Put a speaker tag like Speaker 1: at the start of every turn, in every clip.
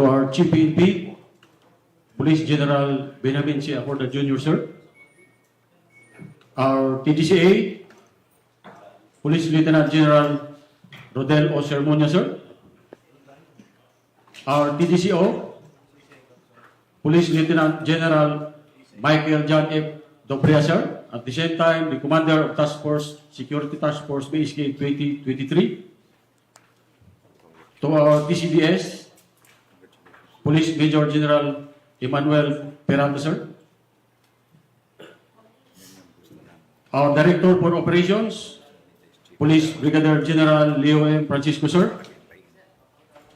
Speaker 1: to our Chief PNP, Police General Benjamin C. Acorda Jr., sir. Our TDCA, Police Lieutenant General Rodel O. Sermonia, sir. Our TDCO, Police Lieutenant General Michael John F. Dobrea, sir. At the same time, the Commander of Task Force, Security Task Force BSK 2023. To our TCDS, Police Major General Emmanuel Peralta, sir. Our Director for Operations, Police Brigadier General Leo M. Francisco, sir.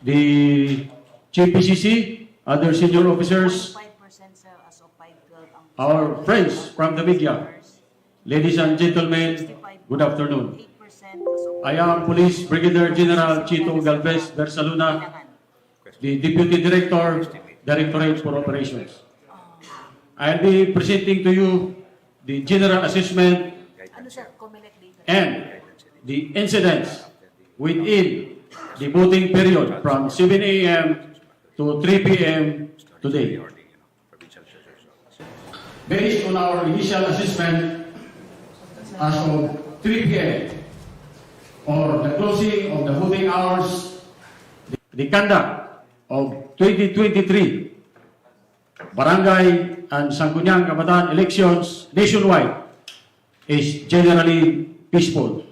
Speaker 1: The Chief PCC, other senior officers,
Speaker 2: 5% sir, as of 5/12 ang
Speaker 1: our friends from the media, ladies and gentlemen, good afternoon.
Speaker 2: 8% as of
Speaker 1: I am Police Brigadier General Chito Galvez Bersaluna, the Deputy Director, Directorate for Operations. I'll be presenting to you the general assessment
Speaker 2: ano sir, COMELEC data.
Speaker 1: and the incidents within the voting period from 7 a.m. to 3 p.m. today. Based on our initial assessment, as of 3 p.m. or the closing of the voting hours, the conduct of 2023 barangay and Sangguniang Kabataan elections nationwide is generally peaceful,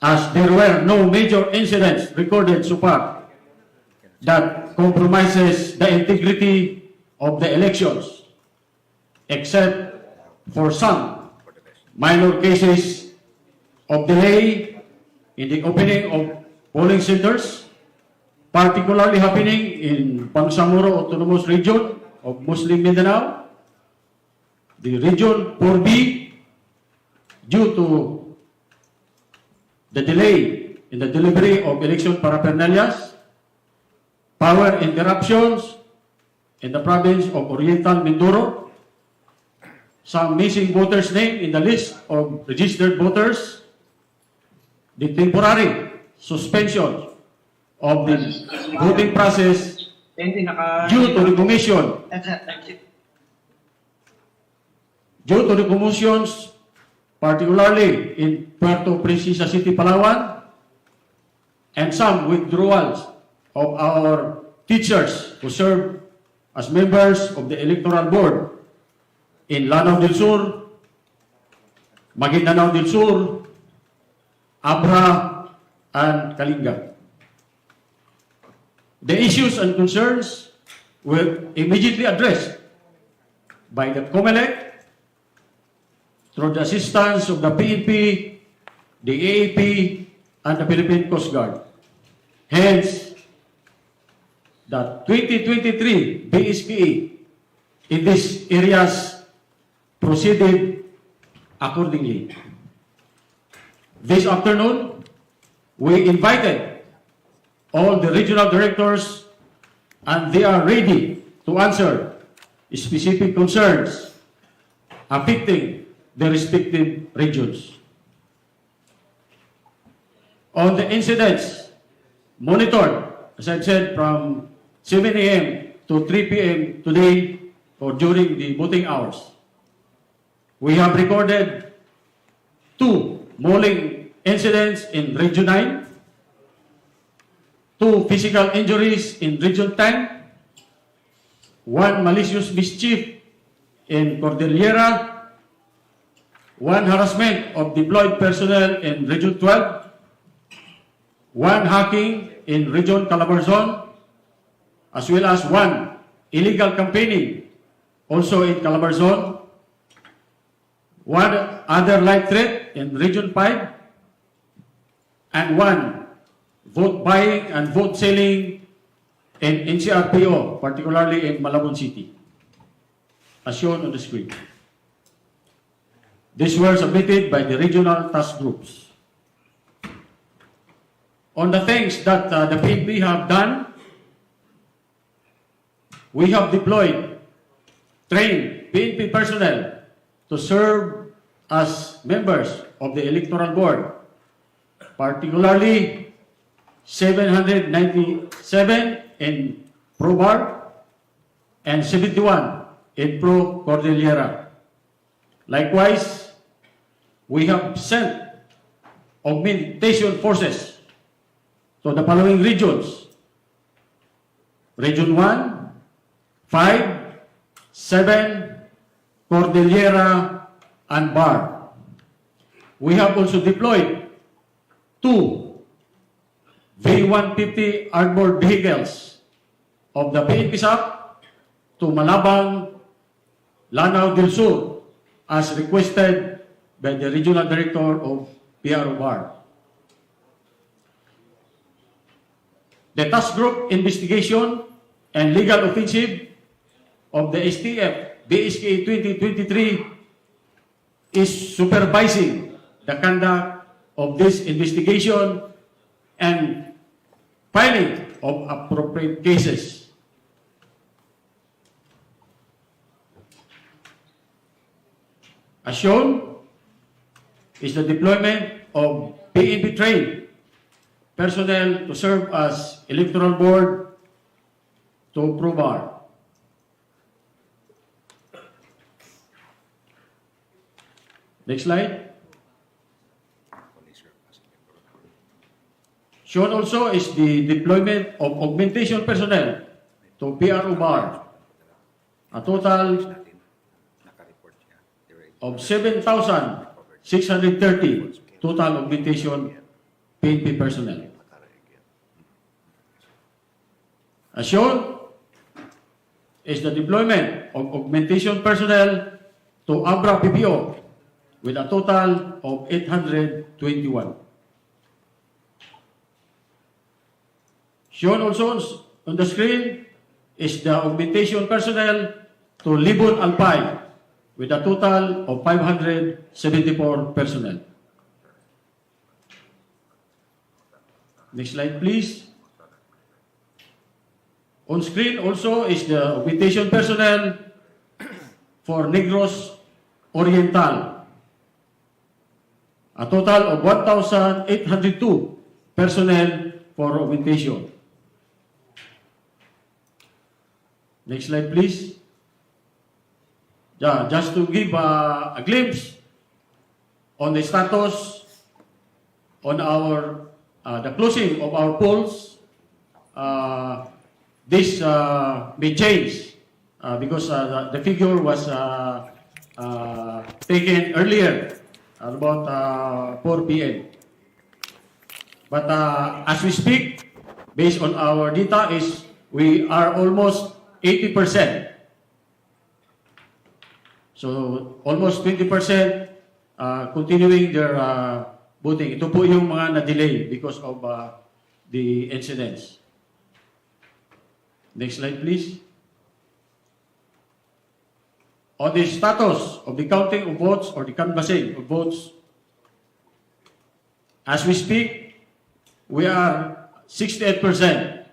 Speaker 1: as there were no major incidents recorded so far that compromises the integrity of the elections, except for some minor cases of delay in the opening of polling centers, particularly happening in Bangsamoro Autonomous Region of Muslim Mindanao, the Region 4B, due to the delay in the delivery of election paraphernalias, power interruptions in the province of Oriental Mindoro, some missing voters' name in the list of registered voters, the temporary suspension of the voting process due to the commission, particularly in Puerto Princesa City, Palawan, and some withdrawals of our teachers who serve as members of the Electoral Board in Lanao del Sur, Maguindanao del Sur, Abra, and Kalinga. The issues and concerns were immediately addressed by the COMELEC through the assistance of the PNP, the AAP, and the Philippine Coast Guard. Hence, the 2023 BSPA in these areas proceeded accordingly. This afternoon, we invited all the regional directors, and they are ready to answer specific concerns affecting the respective regions. On the incidents monitored, as I said, from 7 a.m. to 3 p.m. today or during the voting hours, we have recorded 2 mauling incidents in Region 9, 2 physical injuries in Region 10, 1 malicious mischief in Cordillera, 1 harassment of deployed personnel in Region 12, 1 hacking in Region Calabarzon, as well as 1 illegal campaigning also in Calabarzon, 1 other light threat in Region 5, and 1 vote buying and vote selling in NCRPO, particularly in Malabon City, as shown on the screen. These were submitted by the regional task groups. On the things that the PNP have done, we have deployed trained PNP personnel to serve as members of the Electoral Board, particularly 797 in Probar and 71 in Pro Cordillera. Likewise, we have sent augmentation forces to the following regions: Region 1, 5, 7, Cordillera, and Bar. We have also deployed 2 V-150 armored vehicles of the PNP SAP to Malabang, Lanao del Sur, as requested by the Regional Director of PRO Bar. The task group investigation and legal offensive of the STF BSK 2023 is supervising the conduct of this investigation and filing of appropriate cases. As shown is the deployment of PNP trained personnel to serve as electoral board to Probar. Next slide. Shown also is the deployment of augmentation personnel to PRO Bar. A total of 7,630 total augmentation PNP personnel. As shown is the deployment of augmentation personnel to Abra PPO with a total of 821. Shown also on the screen is the augmentation personnel to Libon Alpay with a total of 574 personnel. Next slide, please. On screen also is the augmentation personnel for Negros Oriental. A total of 1,802 personnel for augmentation. Next slide, please. Yeah, just to give a glimpse on the status on our the closing of our polls. This may change because the figure was taken earlier at about 4 p.m. But as we speak, based on our data, is we are almost 80%. So almost 20% continuing their voting. Ito po yung mga na-delay because of the incidents. Next slide, please. On the status of the counting of votes or the canvassing of votes, as we speak, we are 68%.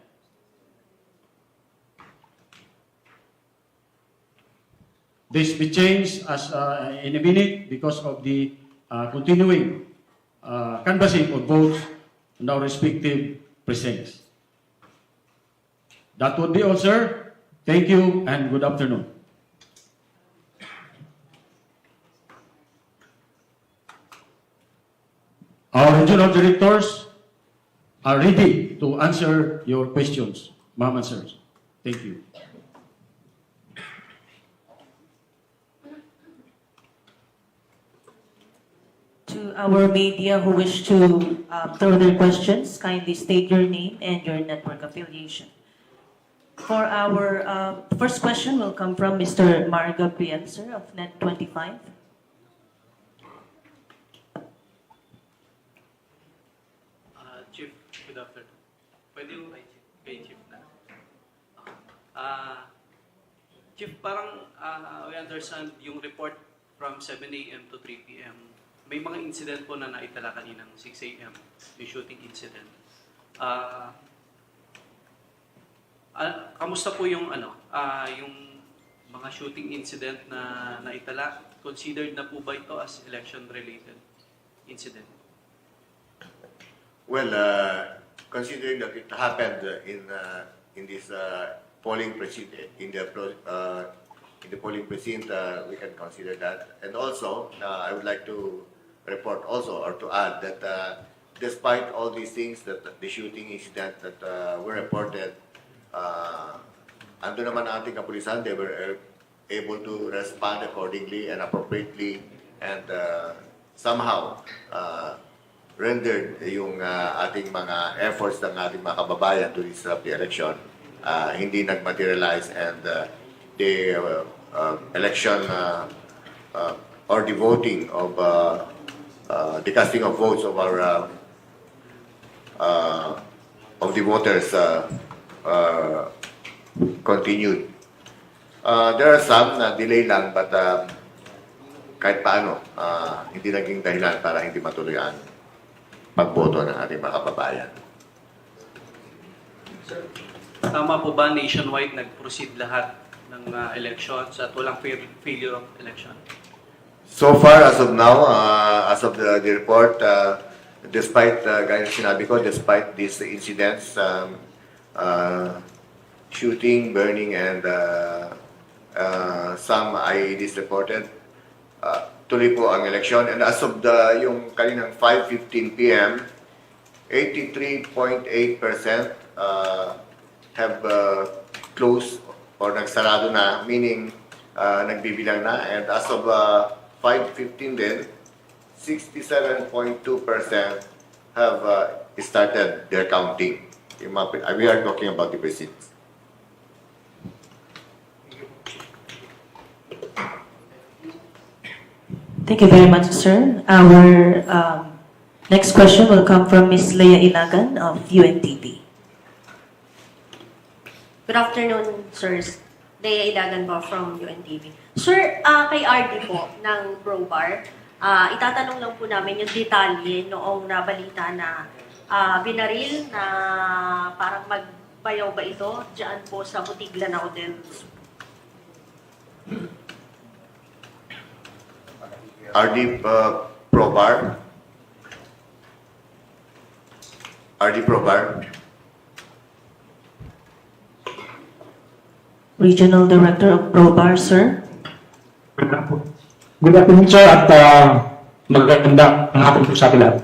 Speaker 1: This will change as in a minute because of the continuing canvassing of votes in our respective precincts. That would be all, sir. Thank you and good afternoon. Our regional directors are ready to answer your questions, ma'am and sirs. Thank you.
Speaker 3: To our media who wish to throw their questions, kindly state your name and your network affiliation. For our first question will come from Mr. Marga Pienser of Net25.
Speaker 4: Chief, good afternoon. Pwede mo kay Chief na. Chief, parang we understand yung report from 7 a.m. to 3 p.m. May mga incident po na naitala kaninang 6 a.m. yung shooting incident. Kamusta po yung yung mga shooting incident na naitala? Considered na po ba ito as election-related incident?
Speaker 5: Well, considering that it happened in in this polling precinct, in the polling precinct, we can consider that. And also, I would like to report also, or to add that despite all these things, that the shooting incident that were reported, ando naman ang ating kapulisan, they were able to respond accordingly and appropriately, and somehow rendered yung ating mga efforts ng ating mga kababayan to disrupt the election hindi nag-materialize, and the election or the voting of the casting of votes of our of the voters continued. There are some na delay lang, but kahit paano, hindi naging dahilan para hindi matuloy ang pagboto ng ating mga kababayan.
Speaker 4: Tama po ba nationwide nag-proceed lahat ng elections at walang failure of election?
Speaker 5: So far, as of now, as of the report, despite, gaya ng sinabi ko, despite these incidents, shooting, burning, and some IEDs reported, tuloy po ang election. And as of yung kaninang 5:15 p.m., 83.8% have closed or nagsarado na, meaning nagbibilang na. And as of 5:15 din, 67.2% have started their counting. We are talking about the precincts.
Speaker 3: Thank you very much, sir. Our next question will come from Ms. Leia Ilagan of UNTV.
Speaker 6: Good afternoon, sirs. Leia Ilagan po from UNTV. Sir, kay RD po ng Probar, itatanong lang po namin yung detalye noong nabalita na binaril na parang magbayaw ba ito dyan po sa Butigla na hotel.
Speaker 5: RD Probar. RD Probar.
Speaker 3: Regional Director of Probar, sir.
Speaker 7: Good afternoon, sir, at magandang hapon po sa atin lahat.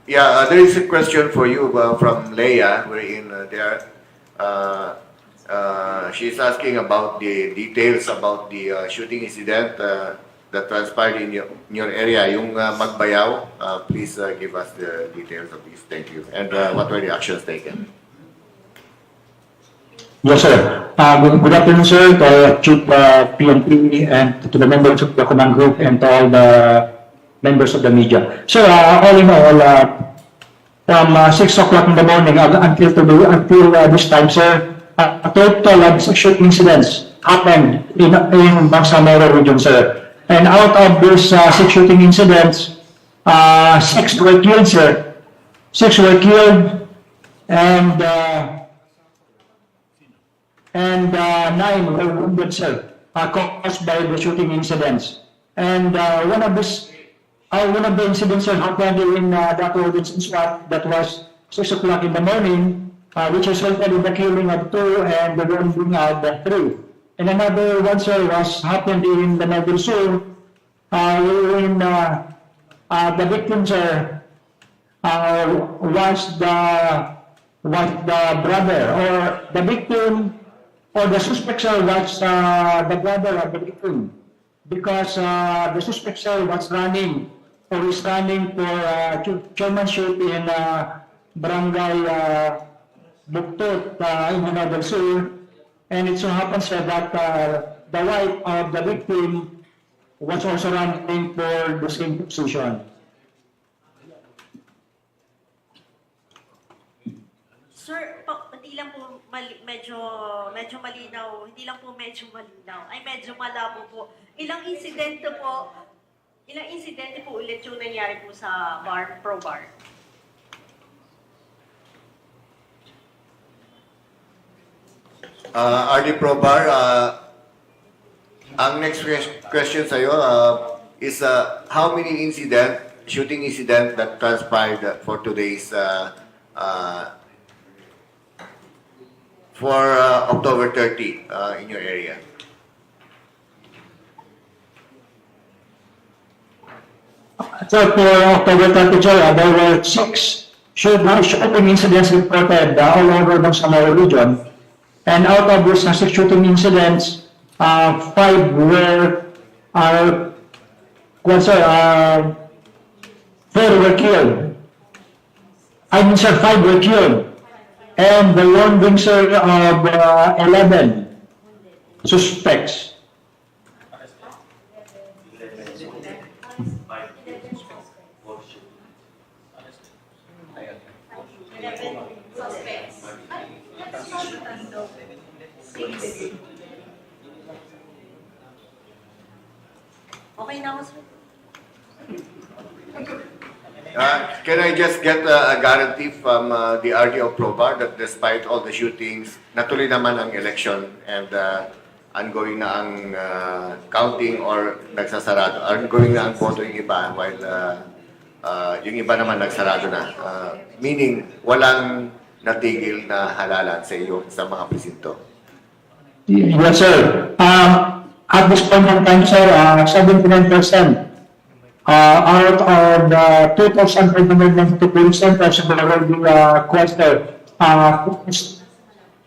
Speaker 5: Yeah, there is a question for you from Leia, wherein she's asking about the details about the shooting incident that transpired in your area, yung Magbayaw. Please give us the details of this. Thank you. And what were the actions taken?
Speaker 7: Yes, sir. Good afternoon, sir, to our Chief PNP and to the members of the command group and to all the members of the media. Sir, all in all, from 6 o'clock in the morning until this time, sir, a total of 6 shooting incidents happened in Bangsamoro region, sir. And out of these 6 shooting incidents, 6 were killed, sir. 6 were killed, and 9 were wounded, sir, caused by the shooting incidents. And one of the incidents, sir, happened in that ordinance that was 6 o'clock in the morning, which resulted in the killing of 2 and the wounding of 3. And another one, sir, happened in the Negros Sur, wherein the victim, sir, was the brother, or the victim, or the suspect, sir, was the brother of the victim, because the suspect, sir, was running for chairmanship in Barangay Buktot in the Negros Sur. And it so happens, sir, that the wife of the victim was also running for the same position.
Speaker 6: Sir, hindi lang po medyo malinaw, hindi lang po medyo malinaw, ay medyo malabo po. Ilang insidente po ulit yung nangyari po sa Probar?
Speaker 5: RD Probar, ang next question sa'yo is how many shooting incident that transpired for today's for October 30 in your area?
Speaker 7: So for October 30, sir, there were 6 shooting incidents reported all over the Samar region. And out of those 6 shooting incidents, 5 were, 4 were killed. I mean, sir, 5 were killed. And the wounding, sir, of 11 suspects.
Speaker 6: Okay na ako, sir.
Speaker 5: Can I just get a guarantee from the RD of Probar that despite all the shootings, natuloy naman ang election and ongoing na ang counting or nagsasarado, ongoing na ang boto yung iba while yung iba naman nagsarado na. Meaning, walang natigil na halalan sa iyo sa mga presinto.
Speaker 7: Yes, sir. At this point in time, sir, 79% out of the total sample number of polling centers in the already cluster.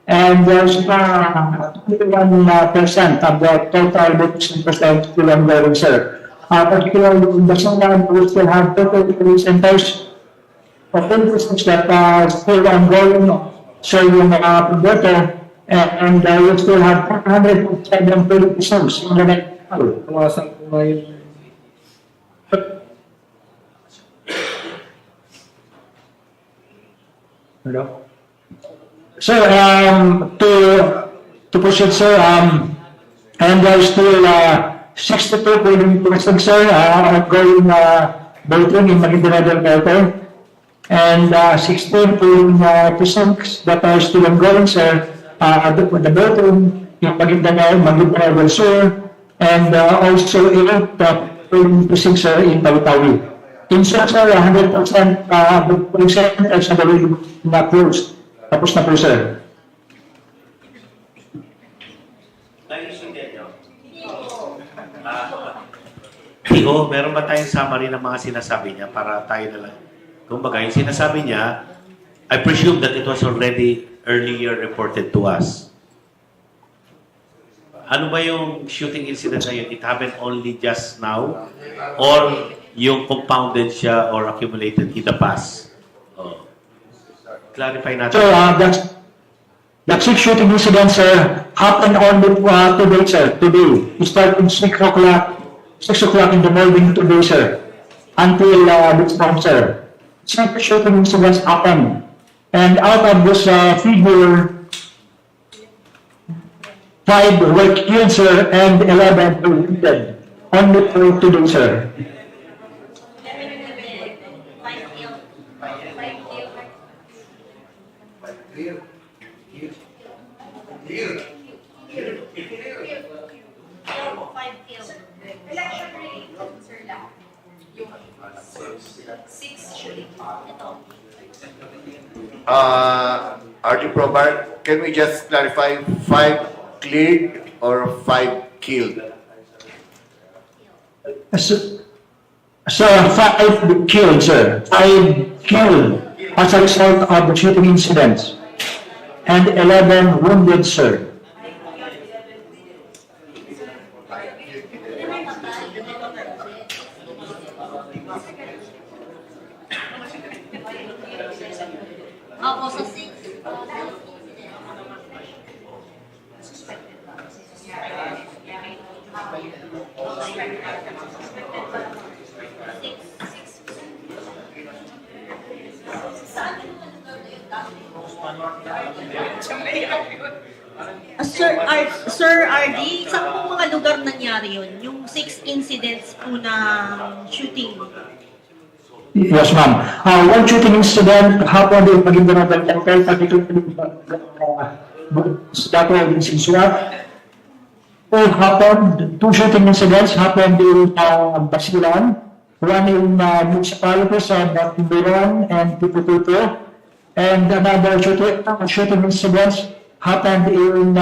Speaker 7: And there's 21% of the total voting centers still ongoing, sir. Particularly in the Sanglan, we still have total polling centers of interests that are still ongoing, sir, yung mga voter. And we still have 407 polling stations in the next hour. Hello? So, to proceed, sir, and there is still 62 polling places, sir, ongoing voting in Maguindanao del Norte, and 16 polling precincts that are still ongoing, sir. The voting in Maguindanao del Sur, and also 8 polling precincts, sir, in Tawi-Tawi. In short, sir, 100% of the polling centers are already closed. Tapos na po, sir.
Speaker 8: Tiho, meron ba tayong summary ng mga sinasabi niya para tayo na lang? Kumbaga, yung sinasabi niya, I presume that it was already earlier reported to us. Ano ba yung shooting incident na yun? It happened only just now? Or yung compounded siya or accumulated in the past? Oh. Clarify natin.
Speaker 7: So, that 6 shooting incidents, sir, happened only today, sir. Today. It started 6 o'clock in the morning today, sir. Until this time, sir. 6 shooting incidents happened. And out of this figure, 5 were killed, sir, and 11 were wounded. Only for today, sir.
Speaker 5: RD Probar, can we just clarify 5 cleared or 5 killed?
Speaker 7: So, 5 killed, sir. 5 killed as a result of the shooting incidents. And 11 wounded, sir.
Speaker 6: Ako sa 6. Sir RD, saan po mga lugar nangyari yun? Yung 6 incidents po na shooting?
Speaker 7: Yes, ma'am. One shooting incident happened in Maguindanao del Norte, particularly that was in Surat. Two shooting incidents happened in Basilan, one in municipalities of Timbiran and Tutututu, and another shooting incident happened in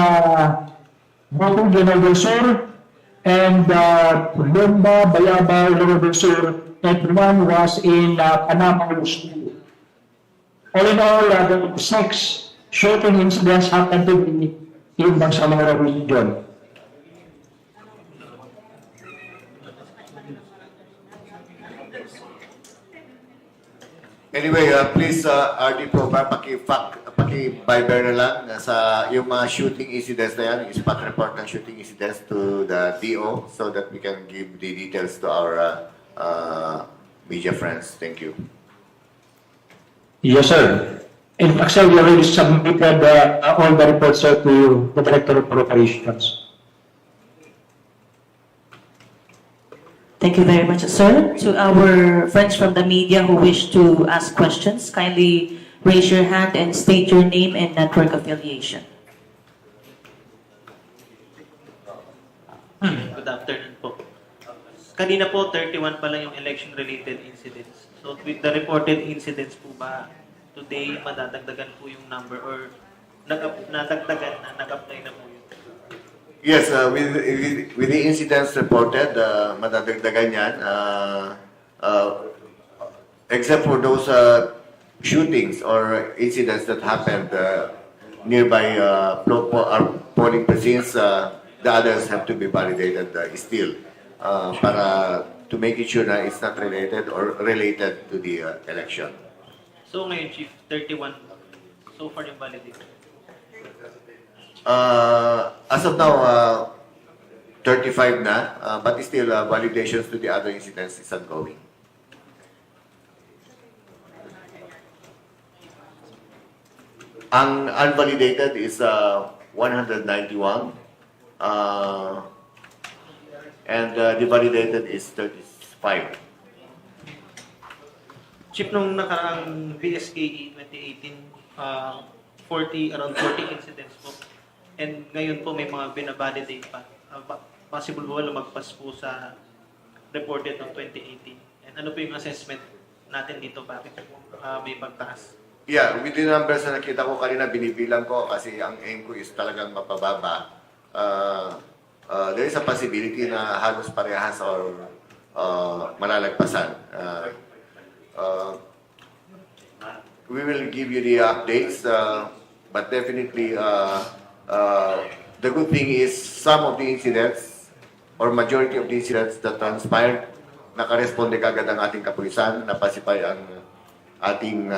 Speaker 7: Botong General del Sur and Lumba, Bayaba, Lower del Sur, and one was in Panama. All in all, the 6 shooting incidents happened to be in Bangsamoro region.
Speaker 5: Anyway, please, RD Program, paki-Viber na lang sa yung mga shooting incidents na yan, report ng shooting incidents to the DO so that we can give the details to our media friends. Thank you.
Speaker 7: Yes, sir. In fact, sir, we already submitted all the reports, sir, to the Director of Operations.
Speaker 3: Thank you very much, sir. To our friends from the media who wish to ask questions, kindly raise your hand and state your name and network affiliation.
Speaker 8: Good afternoon po. Kanina po, 31 pa lang yung election-related incidents. So, with the reported incidents po ba, today, madadagdagan po yung number or nadagdagan na, nag-apply na po yun?
Speaker 5: Yes, with the incidents reported, madadagdagan yan. Except for those shootings or incidents that happened nearby our polling precincts, the others have to be validated still para to make it sure that it's not related or related to the election.
Speaker 8: So ngayon, Chief, 31 so far yung validated.
Speaker 5: As of now, 35 na, but still validations to the other incidents is ongoing. Ang unvalidated is 191, and the validated is 35.
Speaker 8: Chief, nung nakaraang BSKE 2018, around 40 incidents po. And ngayon po may mga binabalidate pa. Possible po lumagpas po sa reported ng 2018. And ano po yung assessment natin dito? Bakit may pagtaas?
Speaker 5: Yeah, with the numbers na nakita ko kanina, binibilang ko kasi ang aim ko is talagang mapababa. There is a possibility na halos parehas or malalagpasan. We will give you the updates, but definitely the good thing is some of the incidents or majority of the incidents that transpired, nakaresponde kagad ang ating kapulisan, napasipay ang ating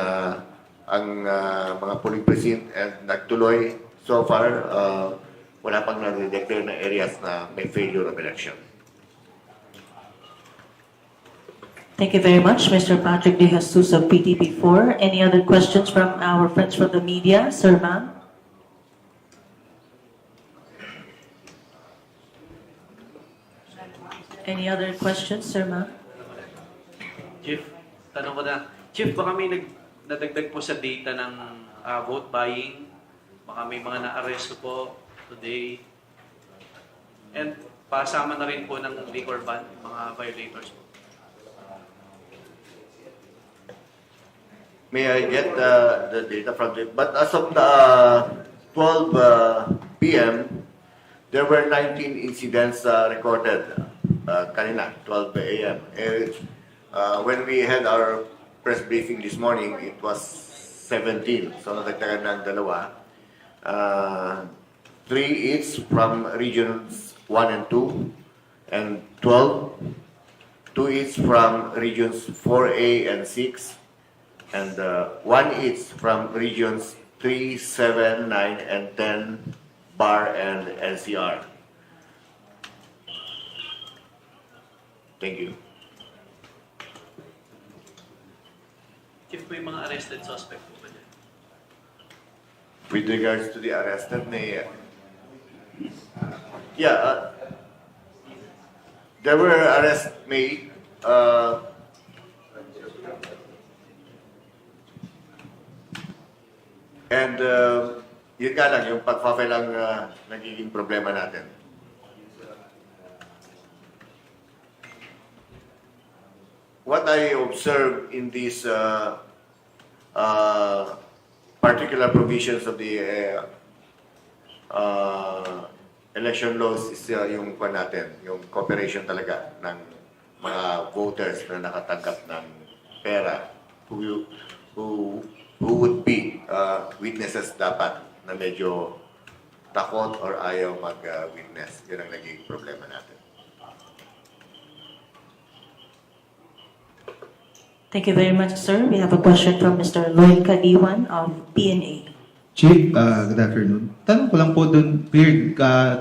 Speaker 5: mga polling precinct and nagtuloy. So far, wala pang na-declare na areas na may failure of election.
Speaker 3: Thank you very much, Mr. Patrick De Jesus of PTP4. Any other questions from our friends from the media? Sir, ma'am? Any other questions, sir, ma'am?
Speaker 4: Chief, tanong ko na. Chief, baka may nadagdag po sa data ng vote buying. Baka may mga na-arresto po today. And pasama na rin po ng liquor ban, mga violators po.
Speaker 5: May I get the data from the... But as of the 12 p.m., there were 19 incidents recorded kanina, 12 a.m. When we had our press briefing this morning, it was 17. So natagdagan ng dalawa. 3 each from regions 1 and 2, and 12. 2 each from regions 4A and 6. And 1 each from regions 3, 7, 9, and 10, BAR and NCR. Thank you.
Speaker 4: Chief, po yung mga arrested suspect po ba dyan?
Speaker 5: With regards to the arrested, there were arrests made. And yun nga lang, yung pag-file ang nagiging problema natin. What I observe in these particular provisions of the election laws is yung kwan natin, yung cooperation talaga ng mga voters na nakatanggap ng pera who would be witnesses dapat na medyo takot or ayaw mag-witness. Yun ang naging problema natin.
Speaker 3: Thank you very much, sir. We have a question from Mr. Lloyd Kadiwan of PNA.
Speaker 9: Chief, good afternoon. Tanong ko lang po dun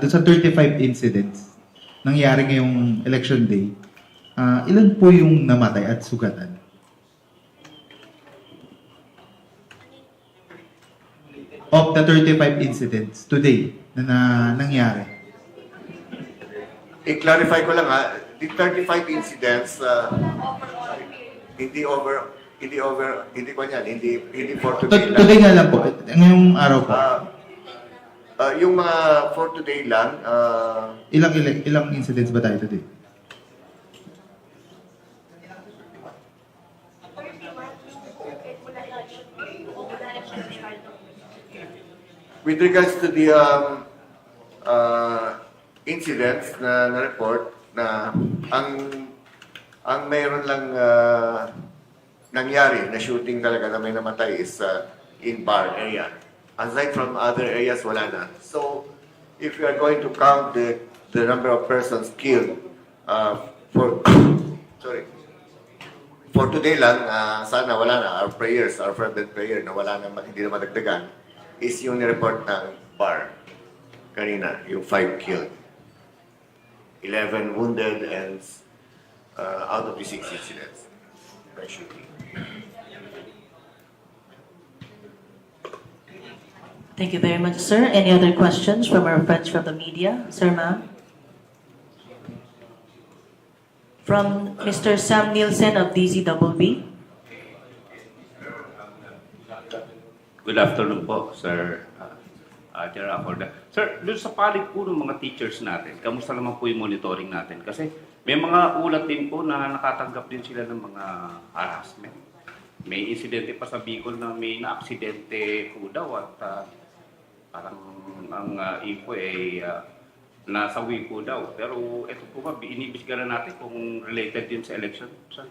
Speaker 9: sa 35 incidents nangyari ngayong election day, ilan po yung namatay at sugatan? Of the 35 incidents today na nangyari.
Speaker 5: I-clarify ko lang the 35 incidents, hindi for today lang.
Speaker 9: Today nga lang po, ngayong araw po.
Speaker 5: Yung mga for today lang,
Speaker 9: Ilang incidents ba tayo today?
Speaker 5: with regards to the incidents na report na ang mayroon lang nangyari na shooting talaga na may namatay is in bar area. Aside from other areas, wala na. So, if you are going to count the number of persons killed for for today lang, sana wala na. Our prayers, our fervent prayer na wala na, hindi na madagdagan, is yung ni-report ng bar kanina, yung 5 killed. 11 wounded and out of the 6 incidents by shooting.
Speaker 3: Thank you very much, sir. Any other questions from our friends from the media? Sir, ma'am? From Mr. Sam Nielsen of DZBB.
Speaker 10: Good afternoon po, Sir General Acorda. Sir, doon sa palig po ng mga teachers natin, kamusta naman po yung monitoring natin? Kasi may mga ulat din po na nakatanggap din sila ng mga harassment. May insidente pa sa Bicol na may na-aksidente po daw at parang ang info ay nasawi po daw. Pero ito po ba, inibisgaran natin kung related din sa election, sir?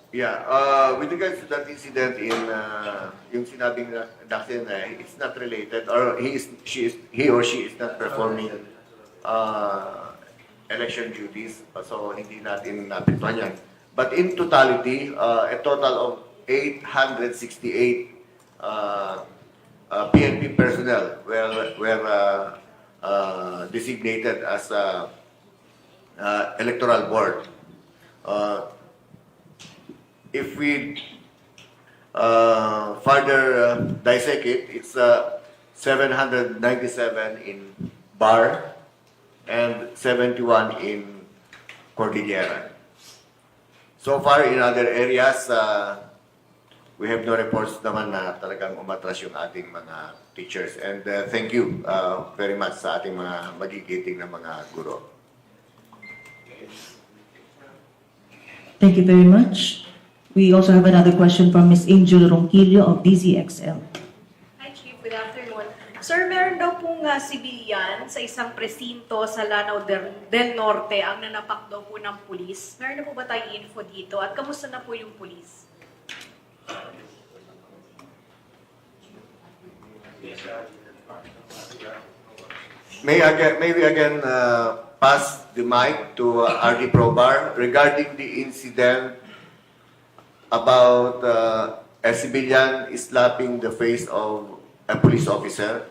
Speaker 5: Yeah, with regards to that incident in yung sinabing Daxen, it's not related or he or she is not performing election duties, so hindi natin napituan yan. But in totality, a total of 868 PNP personnel were designated as electoral board. If we further dissect it, it's 797 in Bar and 71 in Cordillera. So far, in other areas, we have no reports naman na talagang umatras yung ating mga teachers. And thank you very much sa ating mga magigiting na mga guro.
Speaker 3: Thank you very much. We also have another question from Ms. Angel Ronquillo of DZXL.
Speaker 11: Hi, Chief. Good afternoon. Sir, meron daw pong civilian sa isang presinto sa Lanao del Norte ang nanapak daw po ng pulis. Meron na po ba tayong info dito? At kamusta na po yung pulis?
Speaker 5: May we again pass the mic to RD Probar regarding the incident about a civilian slapping the face of a police officer.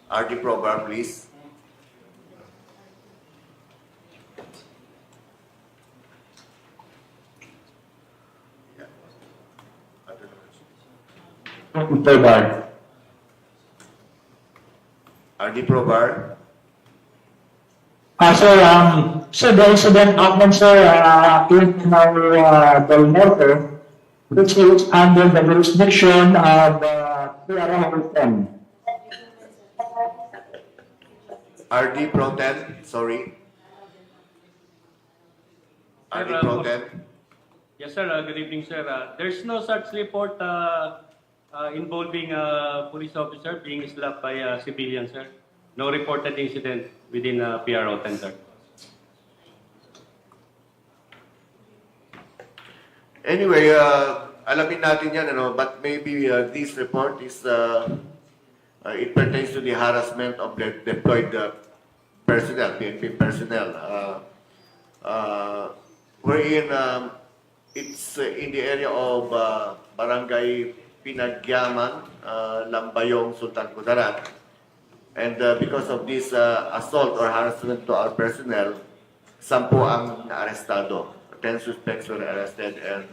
Speaker 5: RD Probar, please.
Speaker 7: Probar.
Speaker 5: RD Probar.
Speaker 7: Sir, the incident happened, sir, in our Del Norte, which is under the jurisdiction of PRO 10.
Speaker 5: RD Pro 10, sorry. RD Pro 10.
Speaker 12: Yes, sir. Good evening, sir. There's no such report involving a police officer being slapped by a civilian, sir. No reported incident within PRO 10, sir.
Speaker 5: Anyway, alamin natin yan, ano, but maybe this report is, it pertains to the harassment of the deployed personnel, PNP personnel, wherein it's in the area of Barangay Pinagyaman, Lambayong, Sultan Kudarat. And because of this assault or harassment to our personnel, 10 ang arestado. 10 suspects were arrested, and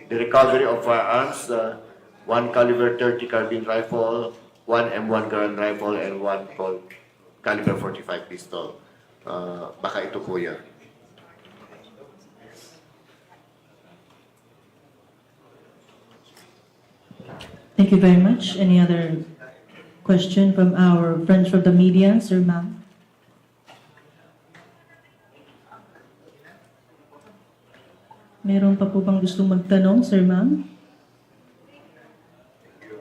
Speaker 5: the recovery of firearms, 1 caliber 30 carbine rifle, 1 M1 Garand rifle, and 1 caliber 45 pistol. Baka ito po yan.
Speaker 3: Thank you very much. Any other question from our friends from the media, sir, ma'am? Meron pa po bang gustong magtanong, sir, ma'am?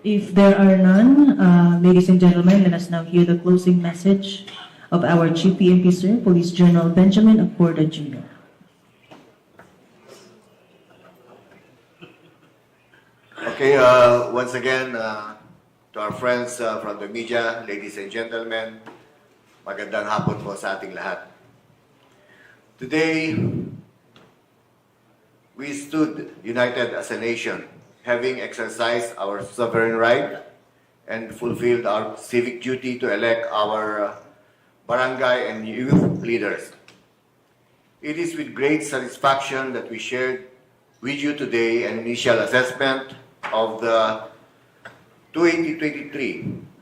Speaker 3: If there are none, ladies and gentlemen, let us now hear the closing message of our Chief PNP, sir, Police General Benjamin Acorda Jr.
Speaker 5: Okay, once again, to our friends from the media, ladies and gentlemen, magandang hapon po sa ating lahat. Today, we stood united as a nation, having exercised our sovereign right and fulfilled our civic duty to elect our barangay and youth leaders. It is with great satisfaction that we shared with you today an initial assessment of the 2023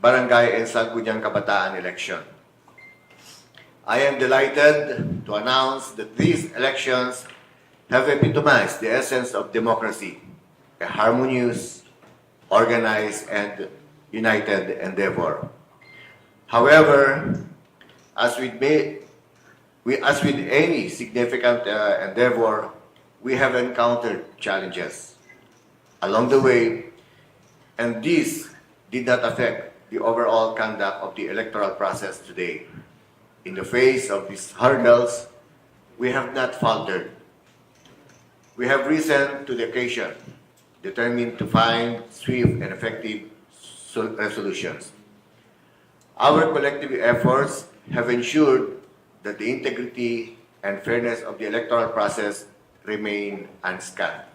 Speaker 5: Barangay and Sangguniang Kabataan election. I am delighted to announce that these elections have epitomized the essence of democracy, a harmonious, organized, and united endeavor. However, as with any significant endeavor, we have encountered challenges along the way, and this did not affect the overall conduct of the electoral process today. In the face of these hurdles, we have not faltered. We have risen to the occasion, determined to find swift and effective resolutions. Our collective efforts have ensured that the integrity and fairness of the electoral process remain unscathed.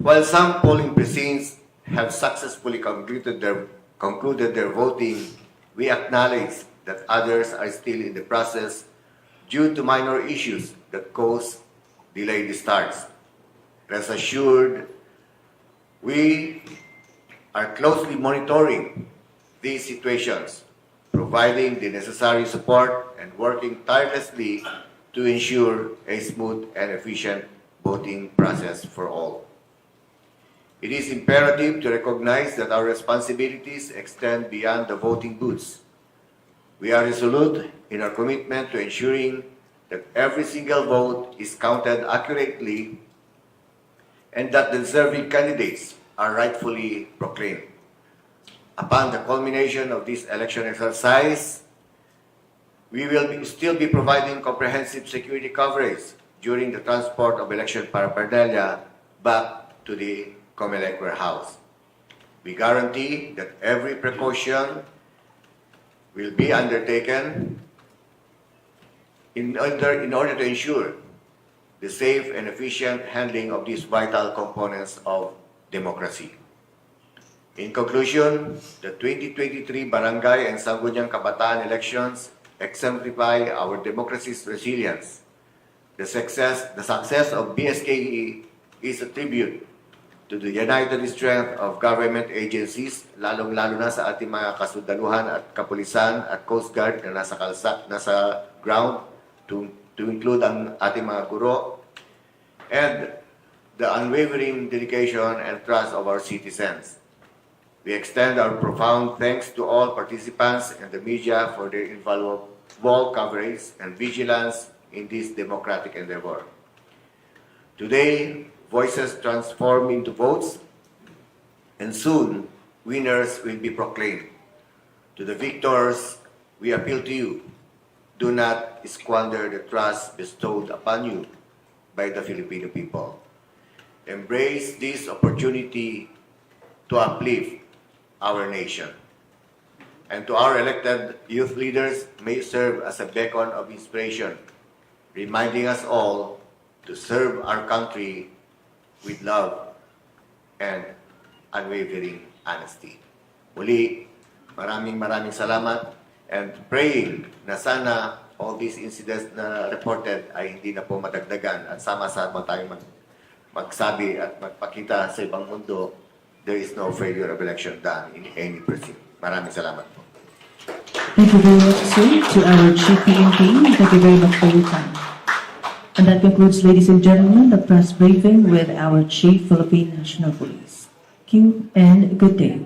Speaker 5: While some polling precincts have successfully concluded their voting, we acknowledge that others are still in the process due to minor issues that cause delayed starts. Rest assured, we are closely monitoring these situations, providing the necessary support and working tirelessly to ensure a smooth and efficient voting process for all. It is imperative to recognize that our responsibilities extend beyond the voting booths. We are resolute in our commitment to ensuring that every single vote is counted accurately and that the deserving candidates are rightfully proclaimed. Upon the culmination of this election exercise, we will still be providing comprehensive security coverage during the transport of election paraphernalia back to the COMELEC warehouse. We guarantee that every precaution will be undertaken in order to ensure the safe and efficient handling of these vital components of democracy. In conclusion, the 2023 Barangay and Sangguniang Kabataan elections exemplify our democracy's resilience. The success of BSKE is a tribute to the united strength of government agencies, lalong-lalo na sa ating mga kasundaluhan at kapulisan at Coast Guard na nasa ground, to include ang ating mga guro, and the unwavering dedication and trust of our citizens. We extend our profound thanks to all participants and the media for their invaluable coverage and vigilance in this democratic endeavor. Today, voices transform into votes, and soon, winners will be proclaimed. To the victors, we appeal to you. Do not squander the trust bestowed upon you by the Filipino people. Embrace this opportunity to uplift our nation. And to our elected youth leaders, may it serve as a beacon of inspiration, reminding us all to serve our country with love and unwavering honesty. Muli, maraming salamat, and praying na sana all these incidents na reported ay hindi na po madagdagan at sama-sama tayong magsabi at magpakita sa ibang mundo, there is no failure of election done in any precinct. Maraming salamat po.
Speaker 3: Thank you very much, sir, to our Chief PNP. Thank you very much for your time. And that concludes, ladies and gentlemen, the press briefing with our Chief Philippine National Police. Thank you and good day.